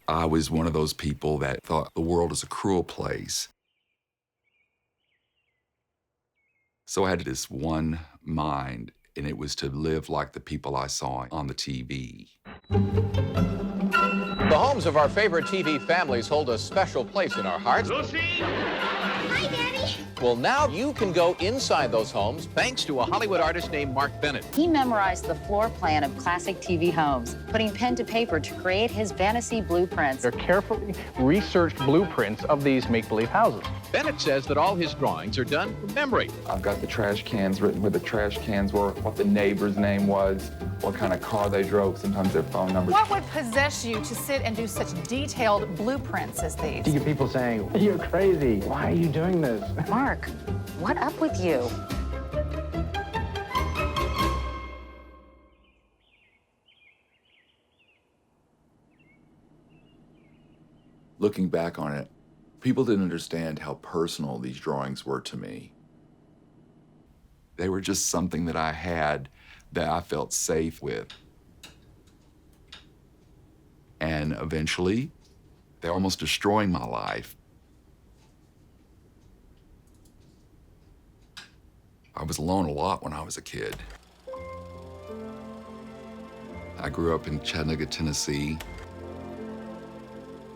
I was one of those people that thought the world is a cruel place. So I had this one mind, and it was to live like the people I saw on the TV. The homes of our favorite TV families hold a special place in our hearts. Lucy! Hi, Daddy. Well, now you can go inside those homes thanks to a Hollywood artist named Mark Bennett. He memorized the floor plan of classic TV homes, putting pen to paper to create his fantasy blueprints. They're carefully researched blueprints of these make-believe houses. Bennett says that all his drawings are done from memory. I've got the trash cans written where the trash cans were, what the neighbor's name was, what kind of car they drove, sometimes their phone numbers. What would possess you to sit and do such detailed blueprints as these? You get people saying, "You're crazy. Why are you doing this?" Mark, what up with you? Looking back on it, people didn't understand how personal these drawings were to me. They were just something that I had that I felt safe with. And eventually, they're almost destroying my life. I was alone a lot when I was a kid. I grew up in Chattanooga, Tennessee.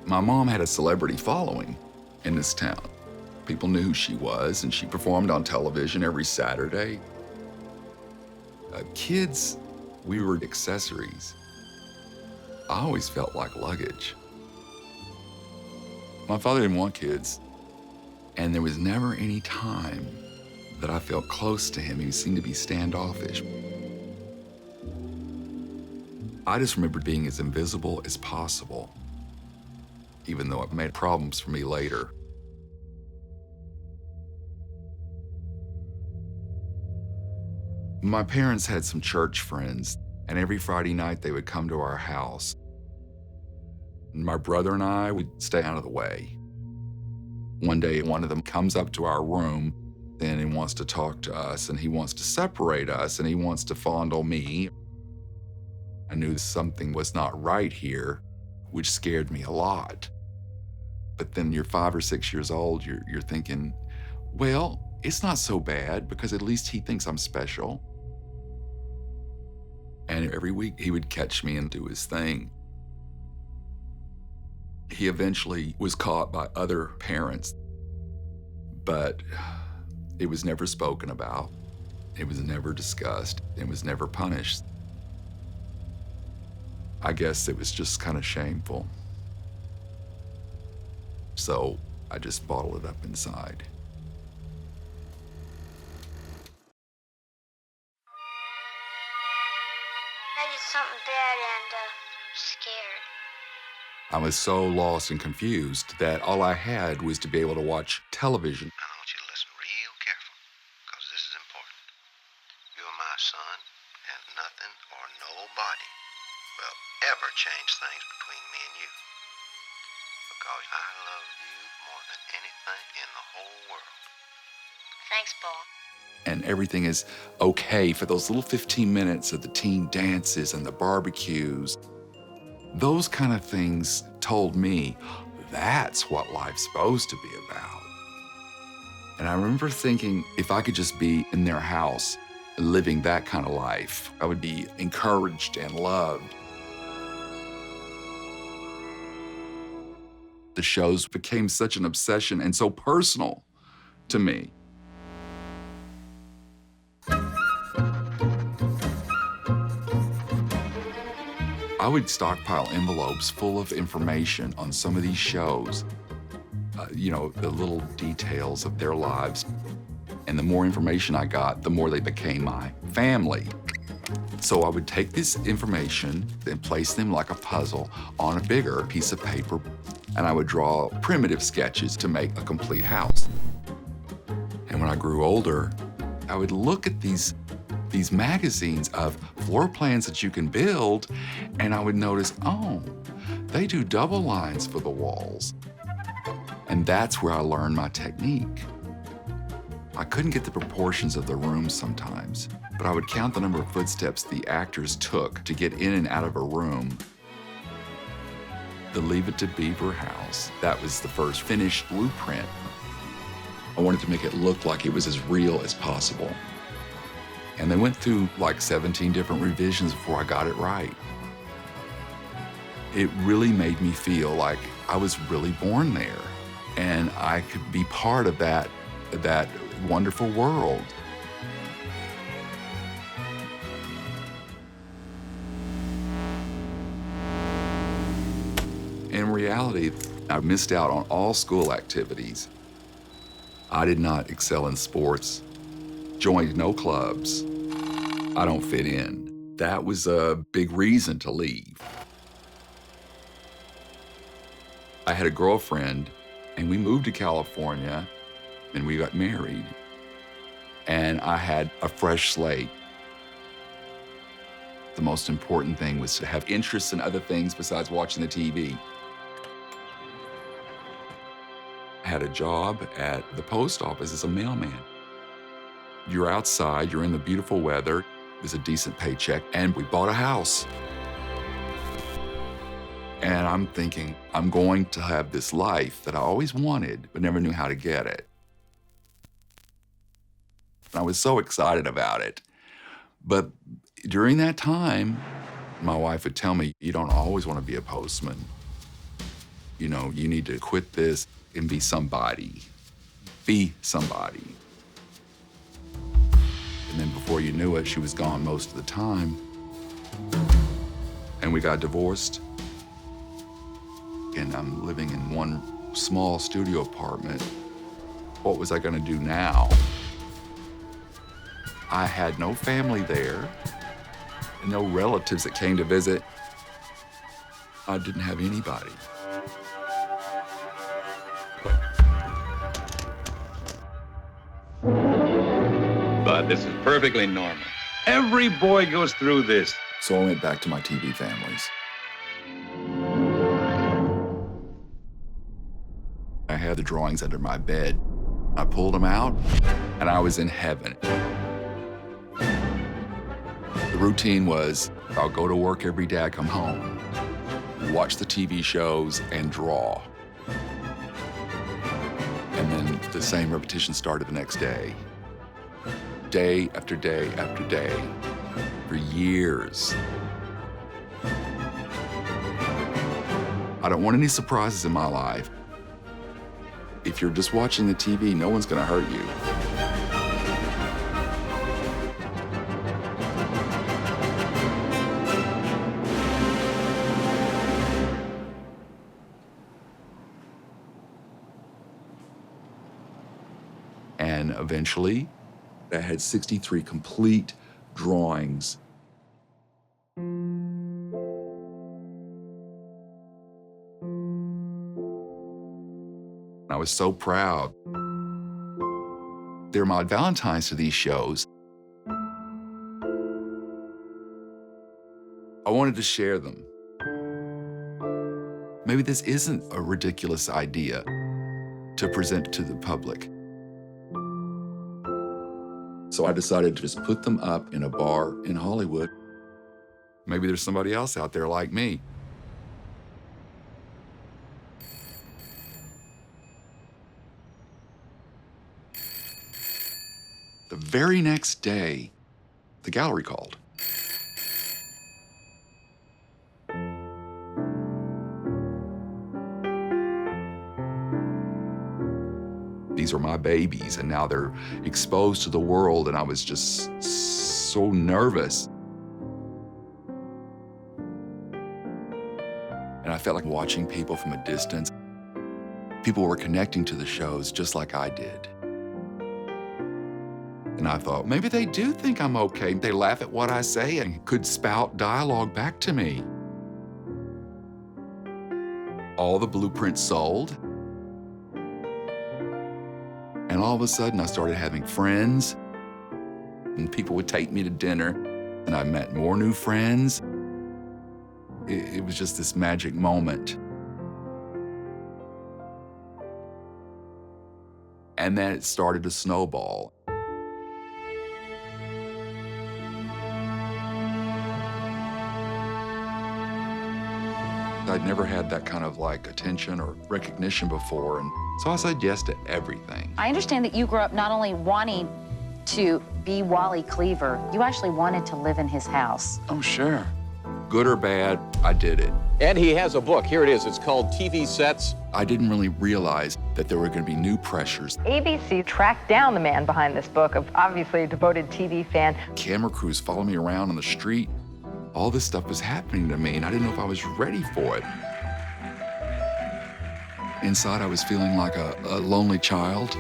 My mom had a celebrity following in this town. People knew who she was, and she performed on television every Saturday. Kids, we were accessories. I always felt like luggage. My father didn't want kids, and there was never any time that I felt close to him. He seemed to be standoffish. I just remembered being as invisible as possible, even though it made problems for me later. My parents had some church friends, and every Friday night they would come to our house. My brother and I would stay out of the way. One day, one of them comes up to our room and he wants to talk to us, and he wants to separate us, and he wants to fondle me. I knew something was not right here, which scared me a lot. But then you're 5 or 6 years old, you're thinking, well, it's not so bad because at least he thinks I'm special. And every week he would catch me and do his thing. He eventually was caught by other parents, but it was never spoken about. It was never discussed. It was never punished. I guess it was just kind of shameful. So I just bottled it up inside. I did something bad and, scared. I was so lost and confused that all I had was to be able to watch television. I want you to listen real careful, because this is important. You're my son, and nothing or nobody will ever change things between me and you. Because I love you more than anything in the whole world. Thanks, Paul. And everything is okay for those little 15 minutes of the teen dances and the barbecues. Those kind of things told me that's what life's supposed to be about. And I remember thinking, if I could just be in their house living that kind of life, I would be encouraged and loved. The shows became such an obsession and so personal to me. I would stockpile envelopes full of information on some of these shows, the little details of their lives. And the more information I got, the more they became my family. So I would take this information and place them like a puzzle on a bigger piece of paper, and I would draw primitive sketches to make a complete house. And when I grew older, I would look at these magazines of floor plans that you can build, and I would notice, oh, they do double lines for the walls. And that's where I learned my technique. I couldn't get the proportions of the rooms sometimes, but I would count the number of footsteps the actors took to get in and out of a room. The Leave It to Beaver house, that was the first finished blueprint. I wanted to make it look like it was as real as possible. And they went through like 17 different revisions before I got it right. It really made me feel like I was really born there and I could be part of that wonderful world. In reality, I missed out on all school activities. I did not excel in sports, joined no clubs. I don't fit in. That was a big reason to leave. I had a girlfriend, and we moved to California, and we got married. And I had a fresh slate. The most important thing was to have interests in other things besides watching the TV. I had a job at the post office as a mailman. You're outside, you're in the beautiful weather, there's a decent paycheck, and we bought a house. And I'm thinking, I'm going to have this life that I always wanted, but never knew how to get it. And I was so excited about it. But during that time, my wife would tell me, you don't always want to be a postman. You know, you need to quit this and be somebody. Be somebody. And then before you knew it, she was gone most of the time. And we got divorced. And I'm living in one small studio apartment. What was I gonna do now? I had no family there, and no relatives that came to visit. I didn't have anybody. But this is perfectly normal. Every boy goes through this. So I went back to my TV families. I had the drawings under my bed. I pulled them out, and I was in heaven. The routine was, I'll go to work every day, I come home, watch the TV shows, and draw. And then the same repetition started the next day. Day after day after day, for years. I don't want any surprises in my life. If you're just watching the TV, no one's gonna hurt you. And eventually, I had 63 complete drawings. I was so proud. They're my Valentines to these shows. I wanted to share them. Maybe this isn't a ridiculous idea to present to the public. So I decided to just put them up in a bar in Hollywood. Maybe there's somebody else out there like me. The very next day, the gallery called. These are my babies, and now they're exposed to the world, and I was just so nervous. And I felt like watching people from a distance. People were connecting to the shows just like I did. And I thought, maybe they do think I'm okay. They laugh at what I say and could spout dialogue back to me. All the blueprints sold. And all of a sudden, I started having friends, and people would take me to dinner, and I met more new friends. It was just this magic moment. And then it started to snowball. I'd never had that kind of like attention or recognition before, and so I said yes to everything. I understand that you grew up not only wanting to be Wally Cleaver, you actually wanted to live in his house. Oh, sure. Good or bad, I did it. And he has a book. Here it is. It's called TV Sets. I didn't really realize that there were going to be new pressures. ABC tracked down the man behind this book, of obviously a devoted TV fan. Camera crews followed me around on the street. All this stuff was happening to me, and I didn't know if I was ready for it. Inside, I was feeling like a lonely child.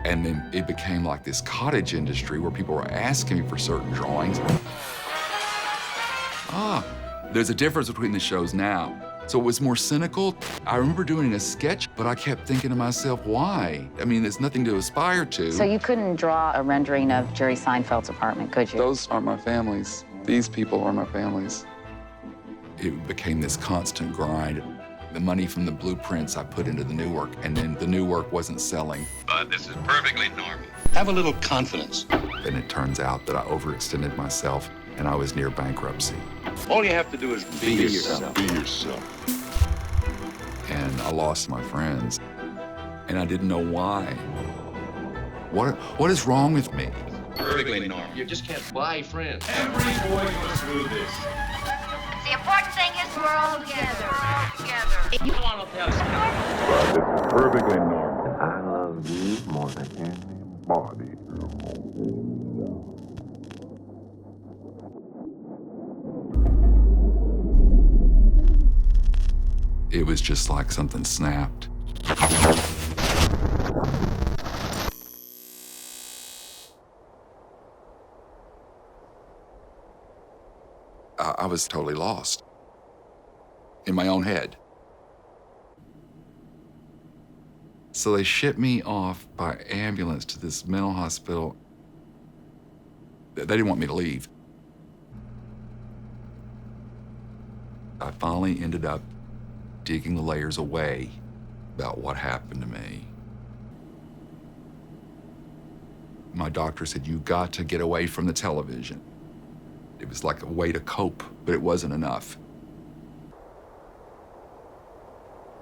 And then it became like this cottage industry where people were asking me for certain drawings. There's a difference between the shows now. So it was more cynical. I remember doing a sketch, but I kept thinking to myself, why? I mean, there's nothing to aspire to. So you couldn't draw a rendering of Jerry Seinfeld's apartment, could you? Those aren't my families. These people are my families. It became this constant grind. The money from the blueprints I put into the new work, and then the new work wasn't selling. But this is perfectly normal. Have a little confidence. And it turns out that I overextended myself, and I was near bankruptcy. All you have to do is be yourself. Be yourself. And I lost my friends, and I didn't know why. What is wrong with me? Perfectly normal. You just can't buy friends. Every boy goes through this. The important thing is we're all together. You want to tell us? This is perfectly normal. I love you more than anybody. It was just like something snapped. I was totally lost in my own head. So they shipped me off by ambulance to this mental hospital. They didn't want me to leave. I finally ended up digging the layers away about what happened to me. My doctor said, you got to get away from the television. It was like a way to cope, but it wasn't enough.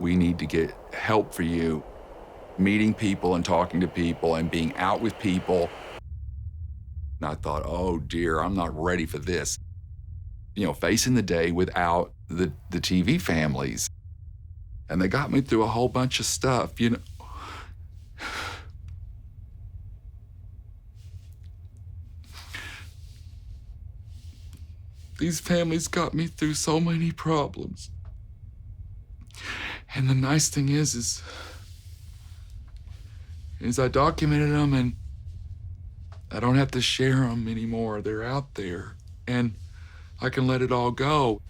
We need to get help for you, meeting people and talking to people and being out with people. And I thought, oh dear, I'm not ready for this. You know, facing the day without the TV families. And they got me through a whole bunch of stuff, you know. These families got me through so many problems. And the nice thing is I documented them and I don't have to share them anymore. They're out there and I can let it all go.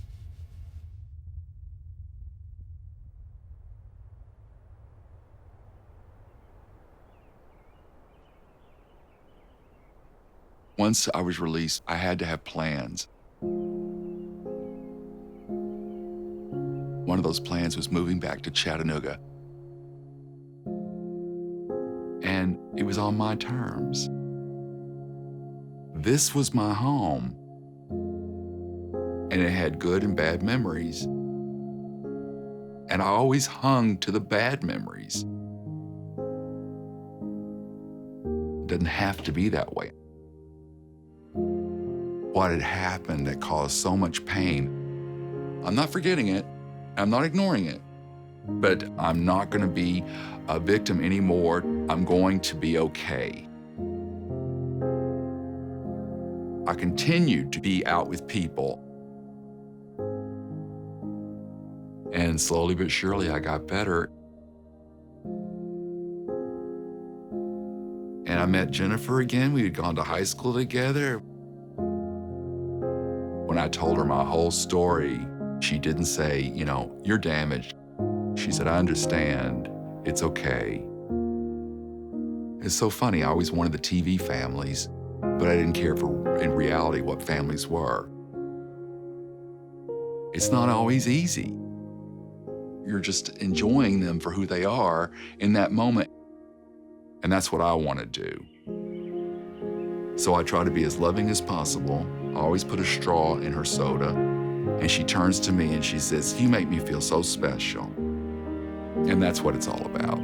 Once I was released, I had to have plans. One of those plans was moving back to Chattanooga. And it was on my terms. This was my home. And it had good and bad memories. And I always hung to the bad memories. It doesn't have to be that way. What had happened that caused so much pain, I'm not forgetting it. I'm not ignoring it, but I'm not going to be a victim anymore. I'm going to be okay. I continued to be out with people. And slowly but surely, I got better. And I met Jennifer again. We had gone to high school together. When I told her my whole story, she didn't say, you know, you're damaged. She said, I understand. It's okay. It's so funny. I always wanted the TV families, but I didn't care for, in reality, what families were. It's not always easy. You're just enjoying them for who they are in that moment. And that's what I want to do. So I try to be as loving as possible. I always put a straw in her soda. And she turns to me and she says, "You make me feel so special." And that's what it's all about.